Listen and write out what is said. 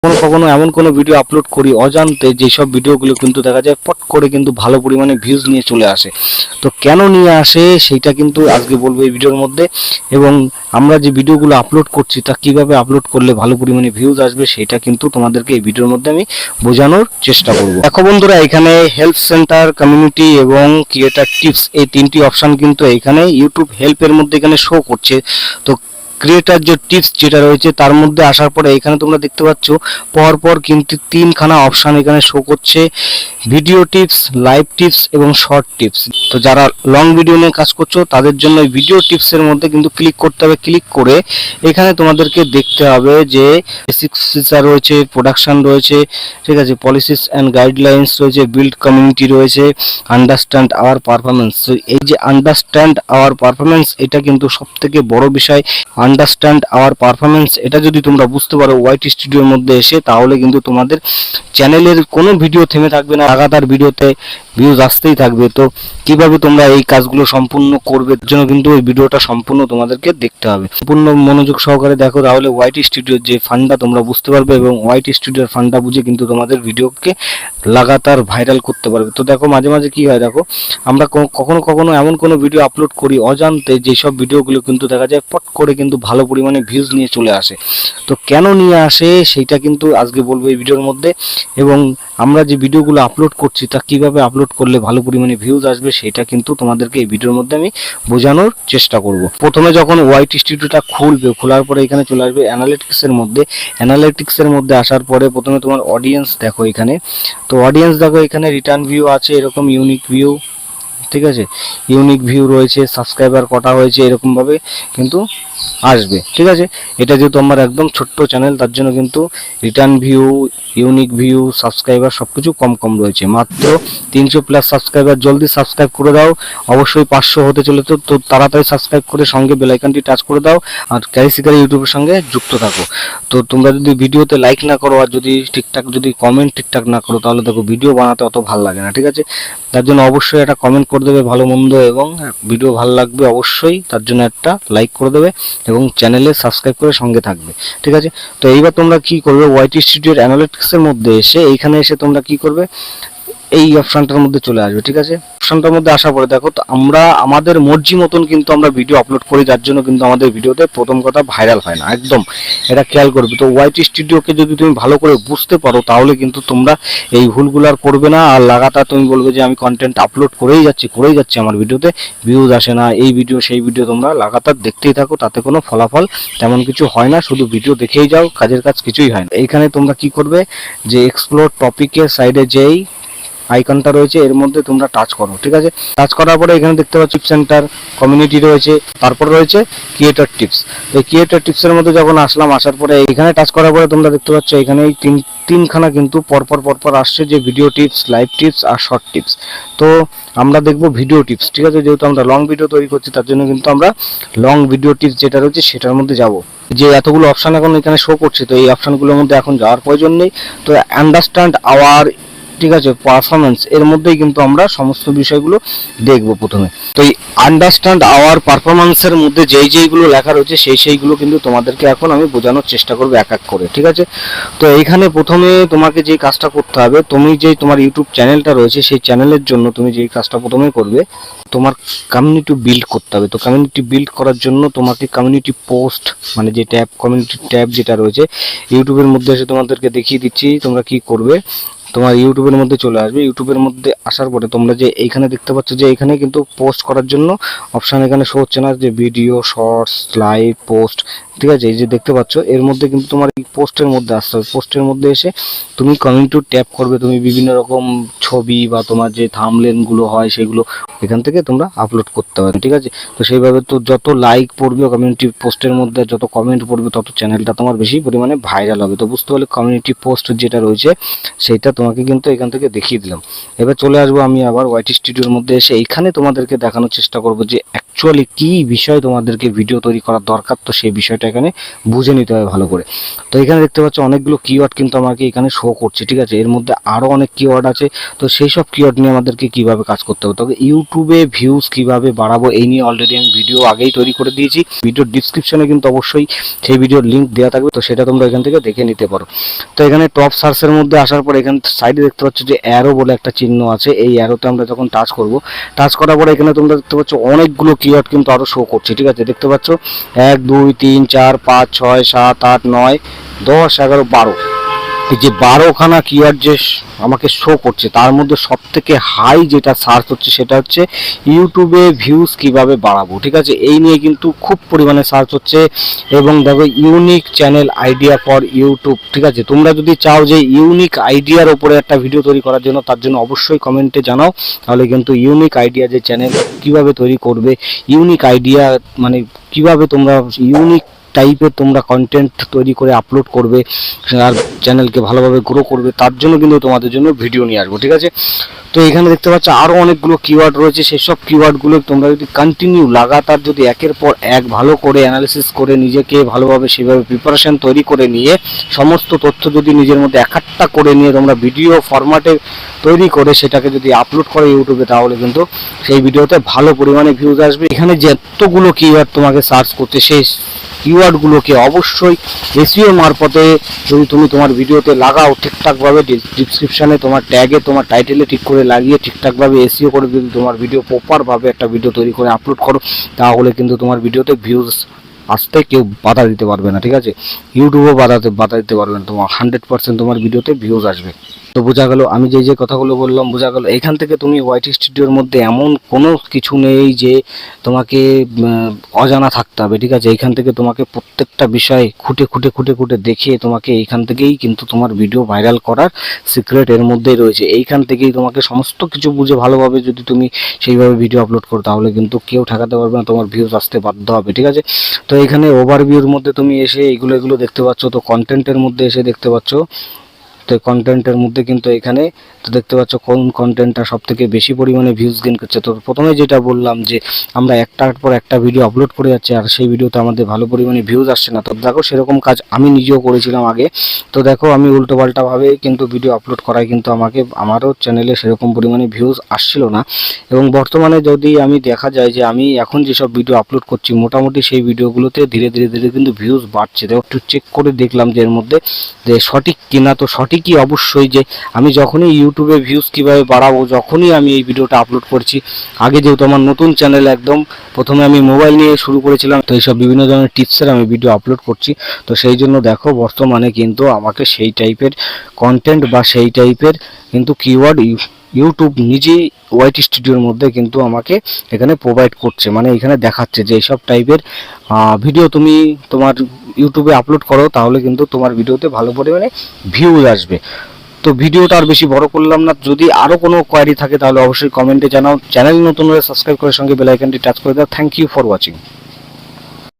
কখনো কখনো এমন কোনো ভিডিও আপলোড করি অজান্তে, যেসব ভিডিওগুলো কিন্তু দেখা যায় পট করে কিন্তু ভালো পরিমাণে ভিউজ নিয়ে চলে আসে। তো কেন নিয়ে আসে সেইটা কিন্তু আজকে বলবো এই ভিডিওর মধ্যে। এবং আমরা যে ভিডিওগুলো আপলোড করছি তা কিভাবে আপলোড করলে ভালো পরিমাণে ভিউজ আসবে সেটা কিন্তু তোমাদেরকে এই ভিডিওর মধ্যে আমি বোঝানোর চেষ্টা করব। দেখো বন্ধুরা, এখানে হেল্প সেন্টার, কমিউনিটি এবং ক্রিয়েটার টিপস এই তিনটি অপশন কিন্তু এখানে ইউটিউব হেল্পের মধ্যে এখানে শো করছে। তো ক্রিয়েটার যে টিপস যেটা রয়েছে তার মধ্যে আসার পরে এখানে তোমরা দেখতে পাচ্ছ পরপর কিন্তু তিনখানা অপশন এখানে শো করছে: ভিডিও টিপস, লাইভ টিপস এবং শর্ট টিপস। তো যারা লং ভিডিও নিয়ে কাজ করছো তাদের জন্য ভিডিও টিপসের মধ্যে কিন্তু ক্লিক করতে হবে। ক্লিক করে এখানে তোমাদেরকে দেখতে হবে যে বেসিক ফিচার রয়েছে, প্রোডাকশন রয়েছে, ঠিক আছে, পলিসিস অ্যান্ড গাইডলাইন্স রয়েছে, বিল্ড কমিউনিটি রয়েছে, আন্ডারস্ট্যান্ড আওয়ার পারফরমেন্স। তো এই যে আন্ডারস্ট্যান্ড আওয়ার পারফরমেন্স এটা কিন্তু সব থেকে বড় বিষয়। আন্ডারস্ট্যান্ড আওয়ার পারফরমেন্স এটা যদি তোমরা বুঝতে পারো ওয়াইটি স্টুডিওর মধ্যে এসে, তাহলে কিন্তু তোমাদের চ্যানেলের কোনো ভিডিও থেমে থাকবে না, লাগাতার ভিডিওতে ভিউজ আসতেই থাকবে। তো কিভাবে তোমরা এই কাজগুলো সম্পূর্ণ করবে এর জন্য কিন্তু এই ভিডিওটা সম্পূর্ণ তোমাদেরকে দেখতে হবে। সম্পূর্ণ মনোযোগ সহকারে দেখো, তাহলে ওয়াইটি স্টুডিওর যে ফান্ডা তোমরা বুঝতে পারবে এবং ওয়াইটি স্টুডিওর ফান্ডা বুঝে কিন্তু তোমাদের ভিডিওকে লাগাতার ভাইরাল করতে পারবে। তো দেখো মাঝে মাঝে কি হয়, দেখো আমরা কখনো কখনো এমন কোনো ভিডিও আপলোড করি অজান্তে, যেসব ভিডিওগুলো কিন্তু দেখা যায় পট করে কিন্তু ভালো পরিমাণে ভিউজ নিয়ে চলে আসে। তো কেন নিয়ে আসে সেইটা কিন্তু আজকে বলবো এই ভিডিওর মধ্যে। এবং আমরা যে ভিডিওগুলো আপলোড করছি তা কিভাবে আপলোড করলে ভালো পরিমাণে ভিউজ আসবে সেটা কিন্তু তোমাদেরকে এই ভিডিওর মধ্যে আমি বোঝানোর চেষ্টা করব। প্রথমে যখন ওয়াইটি স্টুডিওটা খুলবে, খোলার পরে এখানে চলে আসবে অ্যানালিটিক্সের মধ্যে। অ্যানালিটিক্সের মধ্যে আসার পরে প্রথমে তোমার অডিয়েন্স দেখো এখানে। তো অডিয়েন্স দেখো এখানে রিটার্ন ভিউ আছে, এরকম ইউনিক ভিউ, ঠিক আছে, ইউনিক ভিউ রয়েছে, সাবস্ক্রাইবার কটা হয়েছে, এরকমভাবে কিন্তু আসবে, ঠিক আছে। এটা যেহেতু আমার একদম ছোট্ট চ্যানেল তার জন্য কিন্তু return view, unique view, subscriber সব কিছু কম কম রয়েছে। মাত্র 300+ সাবস্ক্রাইবার। জলদি সাবস্ক্রাইব করে দাও, অবশ্যই 500 হতে চলে। তো তাড়াতাড়ি সাবস্ক্রাইব করে সঙ্গে বেল আইকনটি টাচ করে দাও আর ক্যারিসিকারি ইউটিউবের সঙ্গে যুক্ত থাকো। তো তোমরা যদি ভিডিওতে লাইক না করো আর যদি ঠিকঠাক যদি কমেন্ট ঠিকঠাক না করো, তাহলে দেখো ভিডিও বানাতে অত ভালো লাগে না, ঠিক আছে। তার জন্য অবশ্যই একটা কমেন্ট করে দেবে ভালো মন্দ, এবং ভিডিও ভালো লাগবে অবশ্যই তার জন্য একটা লাইক করে দেবে এবং চ্যানেলে সাবস্ক্রাইব করে সঙ্গে থাকবে, ঠিক আছে। তো এইবার তোমরা কি করবে, ওয়াইটি স্টুডিওর অ্যানালিটিক্সের মধ্যে এসে এইখানে এসে তোমরা কি করবে, এই অপশনটার মধ্যে চলে আসবে, ঠিক আছে। অপশনটার মধ্যে আসার পরে দেখো, তো আমরা আমাদের মর্জি মতন কিন্তু আমরা ভিডিও আপলোড করি, যার জন্য কিন্তু আমাদের ভিডিওতে প্রথম কথা ভাইরাল হয় না, একদম এটা খেয়াল করবে। তো ওয়াইটি স্টুডিওকে যদি তুমি ভালো করে বুঝতে পারো, তাহলে কিন্তু তোমরা এই ভুলগুলো আর করবে না। আর লাগাতার তুমি বলবে যে আমি কন্টেন্ট আপলোড করেই যাচ্ছি, আমার ভিডিওতে ভিউজ আসে না, এই ভিডিও সেই ভিডিও তোমরা লাগাতার দেখতেই থাকো, তাতে কোনো ফলাফল তেমন কিছু হয় না, শুধু ভিডিও দেখেই যাও, কাজের কাজ কিছুই হয় না। এইখানে তোমরা কি করবে, যে এক্সপ্লোর টপিকের সাইডে যেই আইকনটা রয়েছে এর মধ্যে তোমরা টাচ করো, ঠিক আছে। টাচ করার পরে এখানে দেখতে পাচ্ছ টিপ সেন্টার, কমিউনিটি রয়েছে, তারপর রয়েছে ক্রিয়েটর টিপস। তো ক্রিয়েটর টিপসের মধ্যে যখন আসলাম, আসার পরে এখানে টাচ করার পরে তোমরা দেখতে পাচ্ছ এখানে এই তিনখানা কিন্তু পরপর আসছে, যে ভিডিও টিপস, লাইভ টিপস আর শর্ট টিপস। তো আমরা দেখবো ভিডিও টিপস, ঠিক আছে, যেহেতু আমরা লং ভিডিও তৈরি করছি তার জন্য কিন্তু আমরা লং ভিডিও টিপস যেটা রয়েছে সেটার মধ্যে যাব। যে এতগুলো অপশন এখন এখানে শো করছে, তো এই অপশনগুলোর মধ্যে এখন যাওয়ার প্রয়োজন নেই। তো আন্ডারস্ট্যান্ড আওয়ার, ঠিক আছে, পারফরমেন্স এর মধ্যেই কিন্তু আমরা সমস্ত বিষয়গুলো দেখবো প্রথমে। তো এই আন্ডারস্ট্যান্ড আওয়ার পারফরমেন্সের মধ্যে যেইগুলো লেখা রয়েছে সেইগুলো কিন্তু তোমাদেরকে এখন আমি বোঝানোর চেষ্টা করবো এক এক করে, ঠিক আছে। তো এইখানে প্রথমে তোমাকে যে কাজটা করতে হবে, তুমি যে তোমার ইউটিউব চ্যানেলটা রয়েছে সেই চ্যানেলের জন্য তুমি যে কাজটা প্রথমে করবে, তোমার কমিউনিটি বিল্ড করতে হবে। তো কমিউনিটি বিল্ড করার জন্য তোমাকে কমিউনিটি পোস্ট, মানে যে ট্যাব, কমিউনিটি ট্যাব যেটা রয়েছে ইউটিউবের মধ্যে এসে তোমাদেরকে দেখিয়ে দিচ্ছি তোমরা কি করবে। তোমার ইউটিউবের মধ্যে চলে আসবে। ইউটিউবের মধ্যে আসার পরে তোমরা যে এইখানে দেখতে পাচ্ছ যে এখানে কিন্তু পোস্ট করার জন্য অপশান এখানে শো হচ্ছে না, যে ভিডিও, শর্টস, লাইভ, পোস্ট, ঠিক আছে, এই যে দেখতে পাচ্ছ এর মধ্যে কিন্তু তোমার এই পোস্টের মধ্যে আসতে হবে। পোস্টের মধ্যে এসে তুমি কমিউনিটি ট্যাব করবে, তুমি বিভিন্ন রকম ছবি বা তোমার যে থাম্বনেইলগুলো হয় সেগুলো এখান থেকে তোমরা আপলোড করতে পারবে, ঠিক আছে। তো সেইভাবে তো যত লাইক পড়বে কমিউনিটি পোস্টের মধ্যে, যত কমেন্ট পড়বে, তত চ্যানেলটা তোমার বেশি পরিমাণে ভাইরাল হবে। তো বুঝতে পারলে কমিউনিটি পোস্ট যেটা রয়েছে সেইটা তোমাকে কিন্তু এখান থেকে দেখিয়ে দিলাম। এবার চলে আসবো আমি আবার ওয়াইটি স্টুডিওর মধ্যে এসে এইখানে তোমাদেরকে দেখানোর চেষ্টা করব যে অ্যাকচুয়ালি কি বিষয় তোমাদেরকে ভিডিও তৈরি করার দরকার। তো সেই বিষয়টা এখানে বুঝে নিতে হবে ভালো করে। তো এখানে দেখতে পাচ্ছ অনেকগুলো কিওয়ার্ড কিন্তু আমাকে এখানে শো করছে, ঠিক আছে। এর মধ্যে আরও অনেক কিওয়ার্ড আছে। তো সেই সব কিওয়ার্ড নিয়ে আমাদেরকে কিভাবে কাজ করতে হবে, তবে ইউটিউবে ভিউজ কিভাবে বাড়াবো এই নিয়ে অলরেডি আমি ভিডিও আগেই তৈরি করে দিয়েছি। ভিডিওর ডিসক্রিপশনে কিন্তু অবশ্যই সেই ভিডিওর লিঙ্ক দেওয়া থাকবে, তো সেটা তোমরা এখান থেকে দেখে নিতে পারো। তো এখানে টপ সার্চের মধ্যে আসার পর এখানে সাইডে দেখতে পাচ্ছ যে অ্যারো বলে একটা চিহ্ন আছে। এই অ্যারোতে আমরা যখন টাচ করব, টাচ করার পরে এখানে তোমরা দেখতে পাচ্ছ অনেকগুলো কিওয়ার্ড কিন্তু আরও শো করছে, ঠিক আছে। দেখতে পাচ্ছ 1 2 3 4 5 6 7 8 9 10 11 12, এই যে 12খানা কিওয়ার্ড যে আমাকে শো করছে, তার মধ্যে সব থেকে হাই যেটা সার্চ হচ্ছে সেটা হচ্ছে ইউটিউবে ভিউজ কিভাবে বাড়াবো, ঠিক আছে। এই নিয়ে কিন্তু খুব পরিমাণে সার্চ হচ্ছে। এবং দেখো unique channel idea for YouTube, ঠিক আছে। তোমরা যদি চাও যে ইউনিক আইডিয়ার ওপরে একটা ভিডিও তৈরি করার জন্য, তার জন্য অবশ্যই কমেন্টে জানাও, তাহলে কিন্তু ইউনিক আইডিয়া যে চ্যানেল কিভাবে তৈরি করবে, ইউনিক আইডিয়া মানে কিভাবে তোমরা ইউনিক টাইপের তোমরা কন্টেন্ট তৈরি করে আপলোড করবে আর চ্যানেলকে ভালোভাবে গ্রো করবে, তার জন্য কিন্তু তোমাদের জন্য ভিডিও নিয়ে আসবো, ঠিক আছে। তো এখানে দেখতে পাচ্ছ আরও অনেকগুলো কিওয়ার্ড রয়েছে। সেসব কিওয়ার্ডগুলো তোমরা যদি কন্টিনিউ লাগাতার যদি একের পর এক ভালো করে অ্যানালিসিস করে নিজেকে ভালোভাবে সেভাবে প্রিপারেশন তৈরি করে নিয়ে সমস্ত তথ্য যদি নিজের মধ্যে একাট্টা করে নিয়ে তোমরা ভিডিও ফরম্যাটে তৈরি করে সেটাকে যদি আপলোড করে ইউটিউবে, তাহলে কিন্তু সেই ভিডিওতে ভালো পরিমাণে ভিউজ আসবে। এখানে যতগুলো কিওয়ার্ড তোমাকে সার্চ করতে, সেই কিওয়ার্ডগুলোকে অবশ্যই এসইও মারফতে যদি তুমি তোমার ভিডিওতে লাগাও ঠিকঠাকভাবে, ডিসক্রিপশানে তোমার ট্যাগে তোমার টাইটেলে ঠিক করে লাগিয়ে ঠিকঠাকভাবে এসইও করে যদি তোমার ভিডিও প্রপারভাবে একটা ভিডিও তৈরি করে আপলোড করো, তাহলে কিন্তু তোমার ভিডিওতে ভিউজ আসতে কেউ বাধা দিতে পারবে না, ঠিক আছে। ইউটিউবও বাধা দিতে পারবে না, তোমার 100% তোমার ভিডিওতে ভিউজ আসবে। তো বোঝা গেল, আমি যে কথাগুলো বললাম বোঝা গেল। এখান থেকে তুমি ওয়াইটি স্টুডিওর মধ্যে এমন কোনো কিছু নেই যে তোমাকে অজানা থাকতে হবে, ঠিক আছে। এইখান থেকে তোমাকে প্রত্যেকটা বিষয় খুঁটে দেখিয়ে তোমাকে এইখান থেকেই কিন্তু তোমার ভিডিও ভাইরাল করার সিক্রেট এর মধ্যেই রয়েছে। এইখান থেকেই তোমাকে সমস্ত কিছু বুঝে ভালোভাবে যদি তুমি সেইভাবে ভিডিও আপলোড করো, তাহলে কিন্তু কেউ ঠেকাতে পারবে না, তোমার ভিউজ আসতে বাধ্য হবে, ঠিক আছে। তো এখানে ওভারভিউর মধ্যে তুমি এসে এগুলো দেখতে পাচ্ছ। তো কন্টেন্টের মধ্যে এসে দেখতে পাচ্ছ, তো কন্টেন্টের মধ্যে কিন্তু এখানে তো দেখতে পাচ্ছ কোন কন্টেন্টটা সব থেকে বেশি পরিমাণে ভিউজ গেইন করছে। তো প্রথমে যেটা বললাম যে আমরা একটার পর একটা ভিডিও আপলোড করে যাচ্ছি আর সেই ভিডিওতে আমাদের ভালো পরিমাণে ভিউজ আসছে না। তো দেখো সেরকম কাজ আমি নিজেও করেছিলাম আগে। তো দেখো আমি উল্টোপাল্টাভাবে কিন্তু ভিডিও আপলোড করায় কিন্তু আমারও চ্যানেলে সেরকম পরিমাণে ভিউজ আসছিল না। এবং বর্তমানে যদি আমি দেখা যায় যে আমি এখন যেসব ভিডিও আপলোড করছি মোটামুটি সেই ভিডিওগুলোতে ধীরে ধীরে কিন্তু ভিউজ বাড়ছে। তো একটু চেক করে দেখলাম যে এর মধ্যে যে সঠিক কিনা। তো সঠিকই অবশ্যই, যে আমি যখনই ইউটিউবে ভিউজ কীভাবে বাড়াবো, যখনই আমি এই ভিডিওটা আপলোড করছি, আগে যেহেতু আমার নতুন চ্যানেল একদম প্রথমে আমি মোবাইল নিয়ে শুরু করেছিলাম, তো এইসব বিভিন্ন ধরনের টিপসের আমি ভিডিও আপলোড করছি। তো সেই জন্য দেখো বর্তমানে কিন্তু আমাকে সেই টাইপের কন্টেন্ট বা সেই টাইপের কিন্তু কিওয়ার্ড ইউটিউব নিজেই ওয়াইটি স্টুডিওর মধ্যে কিন্তু আমাকে এখানে প্রোভাইড করছে, মানে এখানে দেখাচ্ছে যে এইসব টাইপের ভিডিও তুমি তোমার ইউটিউবে আপলোড করো, তাহলে কিন্তু তোমার ভিডিওতে ভালো পরিমাণে ভিউজ আসবে। তো ভিডিওটা আর বেশি বড় করলাম না, যদি আরও কোনো কোয়ারি থাকে তাহলে অবশ্যই কমেন্টে জানাও। চ্যানেল নতুন হলে সাবস্ক্রাইব করে সঙ্গে বেল আইকনটি টাচ করে দাও। Thank you for watching.